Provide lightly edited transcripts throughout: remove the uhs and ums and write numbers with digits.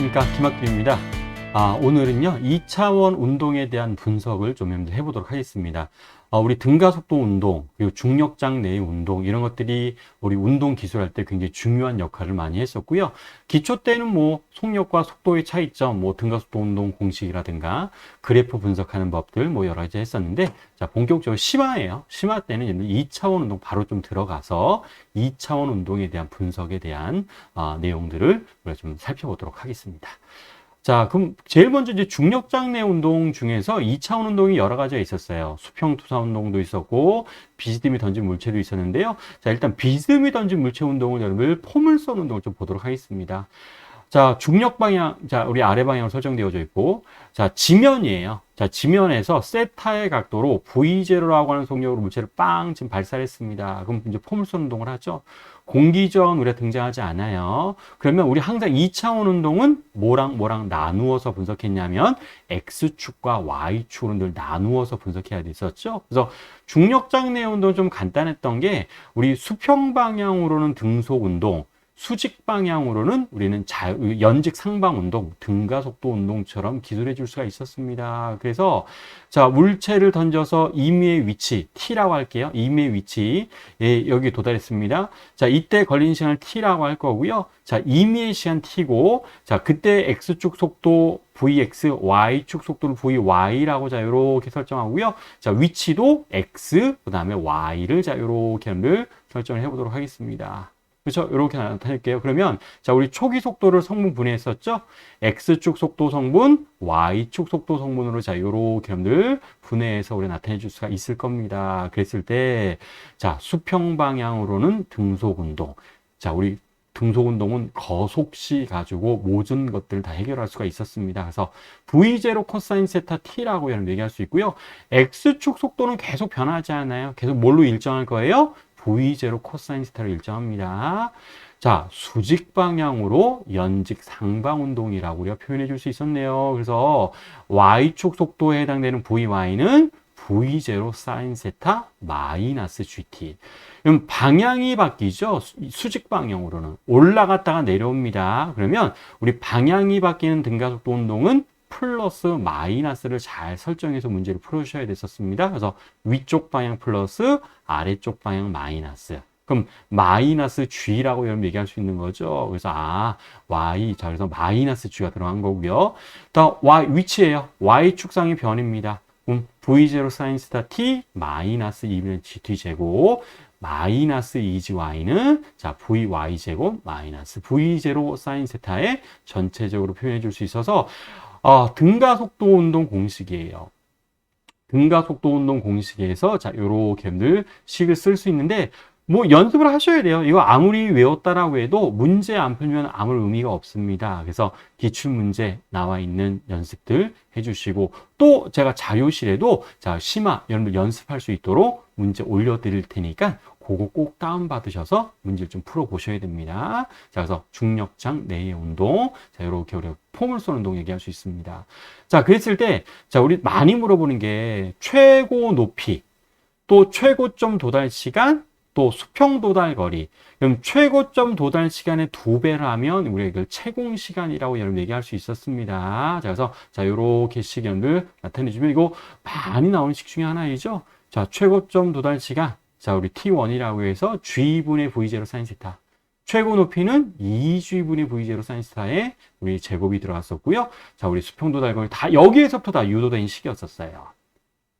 안녕하십니까, 김학규입니다. 오늘은요 2차원 운동에 대한 분석을 좀 해보도록 하겠습니다. 우리 등가속도 운동, 그리고 중력장 내의 운동, 이런 것들이 우리 운동 기술할 때 굉장히 중요한 역할을 많이 했었고요. 기초 때는 뭐 속력과 속도의 차이점, 뭐 등가속도 운동 공식이라든가 그래프 분석하는 법들 뭐 여러 가지 했었는데, 자, 본격적으로 심화예요. 심화 때는 2차원 운동 바로 좀 들어가서 2차원 운동에 대한 분석에 대한 내용들을 우리가 좀 살펴보도록 하겠습니다. 자, 그럼 제일 먼저 이제 중력장 내 운동 중에서 2차원 운동이 여러 가지가 있었어요. 수평 투사 운동도 있었고, 비스듬히 던진 물체도 있었는데요. 자, 일단 비스듬히 던진 물체 운동을 여러분들 포물선 운동을 좀 보도록 하겠습니다. 자, 중력 방향, 자, 우리 아래 방향으로 설정되어져 있고, 자, 지면이에요. 자, 지면에서 세타의 각도로 V0라고 하는 속력으로 물체를 빵 지금 발사를 했습니다. 그럼 이제 포물선 운동을 하죠. 공기저항 우리가 등장하지 않아요. 그러면 우리 항상 2차원 운동은 뭐랑 나누어서 분석했냐면 X축과 Y축으로 늘 나누어서 분석해야 됐었죠. 그래서 중력장 내 운동은 좀 간단했던 게, 우리 수평 방향으로는 등속 운동, 수직 방향으로는 우리는 연직 상방 운동, 등가속도 운동처럼 기술해 줄 수가 있었습니다. 그래서 자, 물체를 던져서 임의의 위치, T라고 할게요. 임의의 위치, 여기 도달했습니다. 자, 이때 걸린 시간을 T라고 할 거고요. 자, 임의의 시간 T고, 자, 그때 X축 속도 Vx, Y축 속도를 Vy라고 자, 요렇게 설정하고요. 자, 위치도 X, 그 다음에 Y를 자, 요렇게 설정을 해보도록 하겠습니다. 그렇죠? 이렇게 나타낼게요. 그러면 자, 우리 초기 속도를 성분 분해했었죠? X축 속도 성분, Y축 속도 성분으로 자, 요렇게 여러분들 분해해서 우리 나타내 줄 수가 있을 겁니다. 그랬을 때, 자, 수평 방향으로는 등속 운동. 자, 우리 등속 운동은 거속시 가지고 모든 것들을 다 해결할 수가 있었습니다. 그래서 V0 코사인 세타 T라고 여러분 얘기할 수 있고요. X축 속도는 계속 변하지 않아요. 계속 뭘로 일정할 거예요? V0 코사인 세타로 일정합니다. 자, 수직 방향으로 연직 상방 운동이라고 우리가 표현해 줄 수 있었네요. 그래서 Y축 속도에 해당되는 VY는 V0 사인 세타 마이너스 GT. 그럼 방향이 바뀌죠? 수직 방향으로는 올라갔다가 내려옵니다. 그러면 우리 방향이 바뀌는 등가속도 운동은 플러스 마이너스를 잘 설정해서 문제를 풀어주셔야 됐었습니다. 그래서 위쪽 방향 플러스 아래쪽 방향 마이너스. 그럼 마이너스 G라고 여러분 얘기할 수 있는 거죠. 그래서 Y, 자, 그래서 마이너스 G가 들어간 거고요. 더 Y 위치예요. Y 축상의 변입니다. V0 사인 스타 T 마이너스 2분의 GT 제곱 마이너스 2GY는 자, VY 제곱 마이너스 V0 사인 세타에 전체적으로 표현해 줄 수 있어서 등가속도 운동 공식이에요. 등가속도 운동 공식에서 자, 요렇게 식을 쓸 수 있는데, 뭐 연습을 하셔야 돼요. 이거 아무리 외웠다라고 해도 문제 안 풀면 아무 의미가 없습니다. 그래서 기출문제 나와 있는 연습들 해주시고, 또 제가 자료실에도 자, 심화 여러분들 연습할 수 있도록 문제 올려드릴 테니까 그거 꼭 다운받으셔서 문제를 좀 풀어보셔야 됩니다. 자, 그래서 중력장 내의 운동, 자, 이렇게 우리가 포물선 운동 얘기할 수 있습니다. 자, 그랬을 때, 자, 우리 많이 물어보는 게 최고 높이, 또 최고점 도달 시간, 또 수평 도달 거리. 그럼 최고점 도달 시간의 2배를 하면 우리가 이걸 채공 시간이라고 여러분 얘기할 수 있었습니다. 자, 그래서 자, 요렇게 시간을 나타내주면 이거 많이 나오는 식 중에 하나이죠. 자, 최고점 도달 시간. 자, 우리 T1이라고 해서 G분의 V0 사인 세타. 최고 높이는 2G분의 V0 사인 세타에 우리 제곱이 들어갔었고요. 자, 우리 수평 도달 거리 다 여기에서부터 다 유도된 식이었었어요.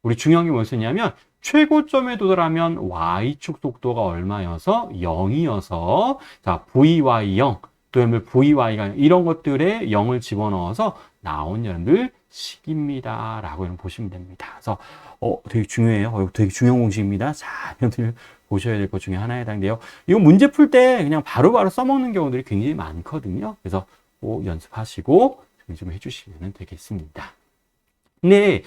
우리 중요한 게 뭐였냐면 최고점에 도달하면 Y축 속도가 얼마여서 0이어서 자, VY0 또 여러분들 VY가 이런 것들에 0을 집어넣어서 나온 여러분들 식입니다. 라고 여러분 보시면 됩니다. 그래서 되게 중요해요. 되게 중요한 공식입니다. 자, 여러분들 보셔야 될 것 중에 하나에 해당돼요. 이거 문제 풀 때 그냥 바로바로 써먹는 경우들이 굉장히 많거든요. 그래서 꼭 연습하시고 좀 해주시면 되겠습니다. 네,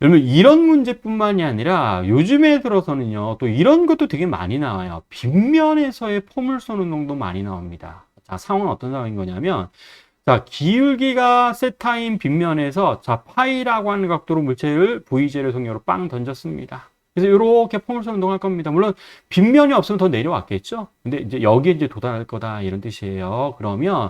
여러분 이런 문제뿐만이 아니라 요즘에 들어서는요, 또 이런 것도 되게 많이 나와요. 빗면에서의 포물선 운동도 많이 나옵니다. 자, 상황은 어떤 상황인 거냐면, 자, 기울기가 세타인 빗면에서 자, 파이라고 하는 각도로 물체를 V0 속력으로 빵 던졌습니다. 그래서 이렇게 포물선 운동할 겁니다. 물론 빗면이 없으면 더 내려왔겠죠. 근데 이제 여기에 이제 도달할 거다 이런 뜻이에요. 그러면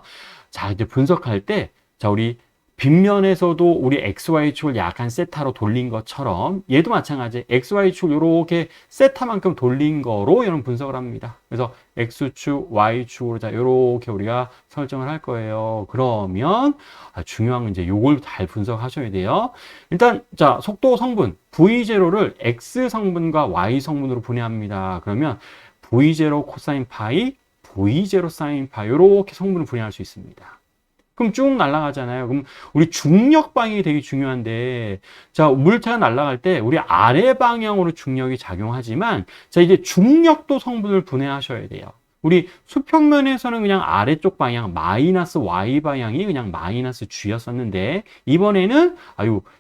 자, 이제 분석할 때 자, 우리 빗면에서도 우리 XY축을 약간 세타로 돌린 것처럼 얘도 마찬가지 XY축 이렇게 세타만큼 돌린 거로 이런 분석을 합니다. 그래서 X축, Y축으로 자 이렇게 우리가 설정을 할 거예요. 그러면 중요한 건 이제 요걸 잘 분석하셔야 돼요. 일단 자 속도 성분 V0를 X 성분과 Y 성분으로 분해합니다. 그러면 V0 코사인 파이, V0 사인 파이 이렇게 성분을 분해할 수 있습니다. 그럼 쭉 날아가잖아요. 그럼 우리 중력 방향이 되게 중요한데, 자, 물체가 날아갈 때 우리 아래 방향으로 중력이 작용하지만, 자, 이제 중력도 성분을 분해하셔야 돼요. 우리 수평면에서는 그냥 아래쪽 방향, 마이너스 Y 방향이 그냥 마이너스 G였었는데, 이번에는,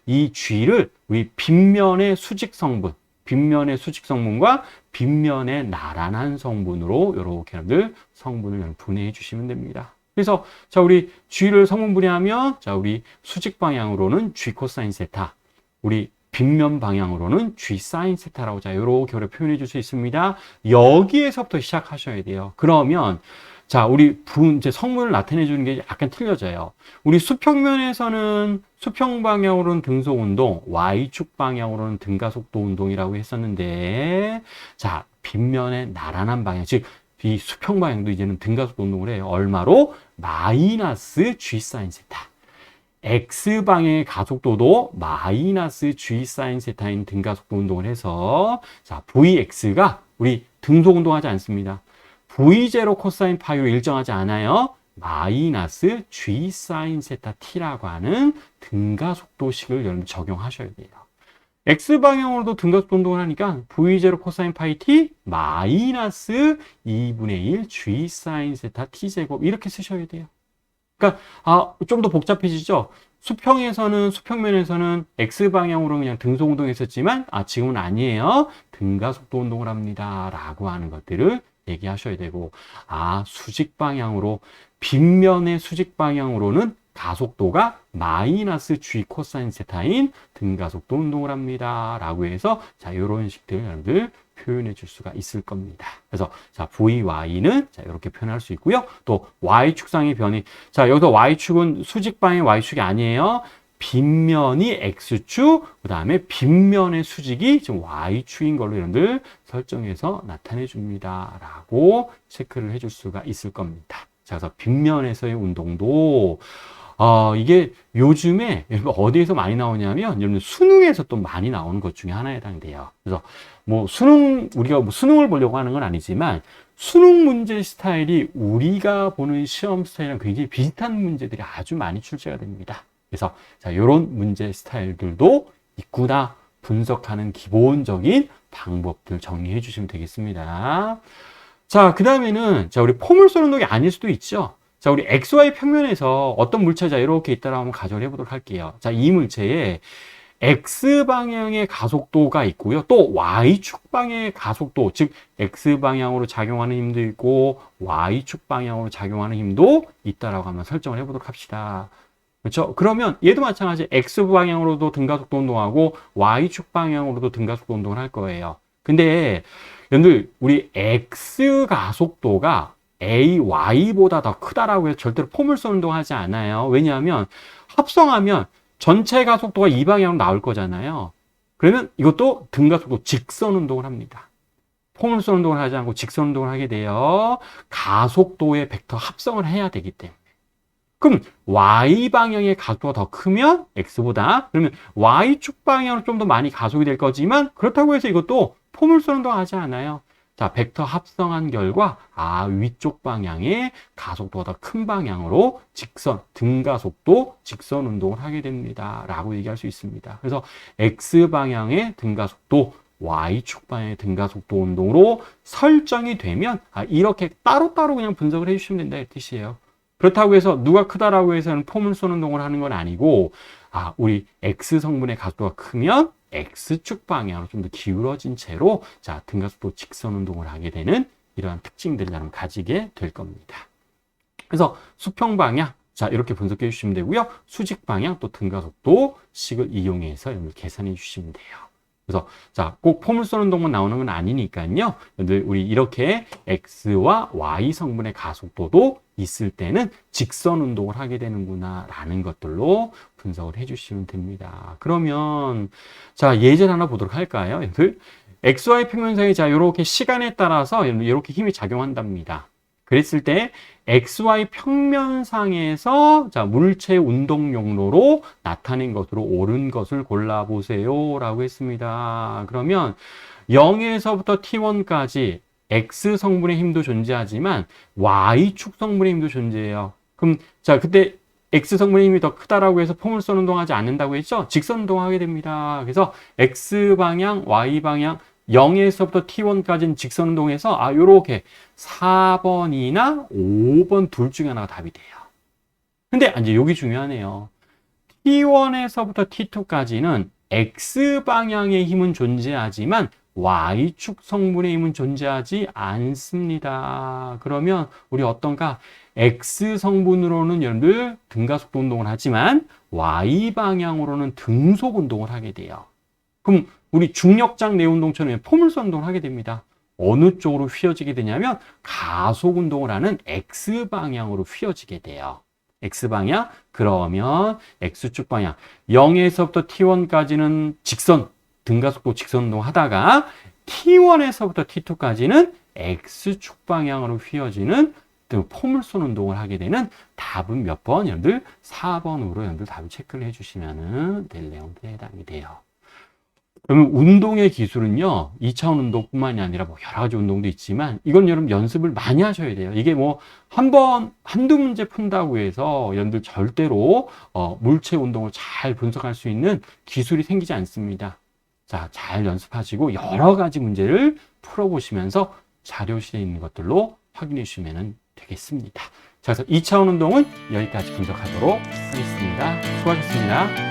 이 G를 우리 빗면의 수직 성분, 빗면의 수직 성분과 빗면의 나란한 성분으로 이렇게 여러분들 성분을 분해해 주시면 됩니다. 그래서 자 우리 G를 성분 분해하면 자 우리 수직 방향으로는 G 코사인 세타, 우리 빗면 방향으로는 G 사인 세타라고 자 이렇게 표현해 줄 수 있습니다. 여기에서부터 시작하셔야 돼요. 그러면 자 우리 이제 성분을 나타내 주는 게 약간 틀려져요. 우리 수평면에서는 수평 방향으로는 등속 운동, Y축 방향으로는 등가속도 운동이라고 했었는데 자 빗면의 나란한 방향, 즉 이 수평 방향도 이제는 등가속도 운동을 해요. 얼마로? 마이너스 G 사인 세타. X 방향의 가속도도 마이너스 G 사인 세타인 등가속도 운동을 해서 자 Vx가 우리 등속 운동하지 않습니다. V0 코사인 파이로 일정하지 않아요. 마이너스 G 사인 세타 T라고 하는 등가속도식을 여러분 적용하셔야 돼요. X방향으로도 등가속도 운동을 하니까 V0 코사인 파이 T 마이너스 2분의 1 G 사인 세타 T제곱 이렇게 쓰셔야 돼요. 그러니까 좀 더 복잡해지죠. 수평면에서는 X방향으로 그냥 등속 운동 했었지만 지금은 아니에요. 등가속도 운동을 합니다. 라고 하는 것들을 얘기하셔야 되고 수직 방향으로 빗면의 수직 방향으로는 가속도가 마이너스 G 코사인 세타인 등가속도 운동을 합니다. 라고 해서 자, 이런 식들 여러분들 표현해 줄 수가 있을 겁니다. 그래서 자, VY는 자, 이렇게 표현할 수 있고요. 또 Y축상의 변이. 자, 여기서 Y축은 수직 방향의 Y축이 아니에요. 빗면이 X축, 그 다음에 빗면의 수직이 지금 Y축인 걸로 여러분들 설정해서 나타내 줍니다. 라고 체크를 해줄 수가 있을 겁니다. 자, 그래서 빗면에서의 운동도 이게 요즘에 어디에서 많이 나오냐면 여러분 수능에서 또 많이 나오는 것 중에 하나에 해당돼요. 그래서 우리가 수능을 보려고 하는 건 아니지만 수능 문제 스타일이 우리가 보는 시험 스타일이랑 굉장히 비슷한 문제들이 아주 많이 출제가 됩니다. 그래서 자, 이런 문제 스타일들도 있구나 분석하는 기본적인 방법들 정리해 주시면 되겠습니다. 자, 그 다음에는 자, 우리 포물선 운동이 아닐 수도 있죠. 자, 우리 XY 평면에서 어떤 물체자 이렇게 있다라고 한번 가정을 해보도록 할게요. 자, 이 물체에 X방향의 가속도가 있고요. 또 Y축 방향의 가속도, 즉 X방향으로 작용하는 힘도 있고 Y축 방향으로 작용하는 힘도 있다라고 한번 설정을 해보도록 합시다. 그렇죠? 그러면 얘도 마찬가지 X방향으로도 등가속도 운동하고 Y축 방향으로도 등가속도 운동을 할 거예요. 근데 여러분들 우리 X 가속도가 AY보다 더 크다라고 해서 절대로 포물선 운동하지 않아요. 왜냐하면 합성하면 전체 가속도가 이 방향으로 나올 거잖아요. 그러면 이것도 등가속도 직선 운동을 합니다. 포물선 운동을 하지 않고 직선 운동을 하게 돼요. 가속도의 벡터 합성을 해야 되기 때문에. 그럼 Y 방향의 가속도가 더 크면 X보다 그러면 Y축 방향으로 좀 더 많이 가속이 될 거지만 그렇다고 해서 이것도 포물선 운동하지 않아요. 자, 벡터 합성한 결과 위쪽 방향의 가속도가 더 큰 방향으로 직선, 등가속도, 직선 운동을 하게 됩니다. 라고 얘기할 수 있습니다. 그래서 X방향의 등가속도, Y축 방향의 등가속도 운동으로 설정이 되면 이렇게 따로따로 그냥 분석을 해주시면 된다 이 뜻이에요. 그렇다고 해서 누가 크다라고 해서는 포물선 운동을 하는 건 아니고 우리 X 성분의 가속도가 크면 X축 방향으로 좀 더 기울어진 채로 자 등가속도 직선 운동을 하게 되는 이러한 특징들을 여러분 가지게 될 겁니다. 그래서 수평 방향 자 이렇게 분석해 주시면 되고요. 수직 방향 또 등가속도 식을 이용해서 여러분 계산해 주시면 돼요. 그래서 자 꼭 포물선 운동만 나오는 건 아니니까요. 우리 이렇게 X와 Y 성분의 가속도도 있을 때는 직선 운동을 하게 되는구나 라는 것들로 분석을 해주시면 됩니다. 그러면 자, 예제 하나 보도록 할까요? XY 평면상에 자, 이렇게 시간에 따라서 이렇게 힘이 작용한답니다. 그랬을 때 XY 평면상에서 자, 물체 운동 용로로 나타낸 것으로 옳은 것을 골라보세요 라고 했습니다. 그러면 0에서부터 T1까지 X 성분의 힘도 존재하지만 Y축 성분의 힘도 존재해요. 그럼 자, 그때 X 성분의 힘이 더 크다라고 해서 포물선 운동하지 않는다고 했죠? 직선 운동하게 됩니다. 그래서 X 방향, Y 방향 0에서부터 T1까지는 직선 운동해서 요렇게 4번이나 5번 둘 중에 하나가 답이 돼요. 근데 이제 여기 중요하네요. T1에서부터 T2까지는 X 방향의 힘은 존재하지만 Y축 성분의 힘은 존재하지 않습니다. 그러면 우리 어떤가? X 성분으로는 여러분들 등가속도 운동을 하지만 Y 방향으로는 등속 운동을 하게 돼요. 그럼 우리 중력장 내운동처럼 포물선 운동을 하게 됩니다. 어느 쪽으로 휘어지게 되냐면 가속 운동을 하는 X방향으로 휘어지게 돼요. X방향, 그러면 X축 방향 0에서부터 T1까지는 직선, 등가속도 직선 운동 하다가 T1에서부터 T2까지는 X축 방향으로 휘어지는 포물선 운동을 하게 되는 답은 몇 번? 여러분들 4번으로 여러분들 답을 체크를 해주시면 될 내용들에 해당이 돼요. 그러면 운동의 기술은요, 2차원 운동뿐만이 아니라 뭐 여러 가지 운동도 있지만, 이건 여러분 연습을 많이 하셔야 돼요. 이게 뭐, 한두 문제 푼다고 해서 여러분들 절대로, 물체 운동을 잘 분석할 수 있는 기술이 생기지 않습니다. 자, 잘 연습하시고, 여러 가지 문제를 풀어보시면서 자료실에 있는 것들로 확인해 주시면 되겠습니다. 자, 그래서 2차원 운동은 여기까지 분석하도록 하겠습니다. 수고하셨습니다.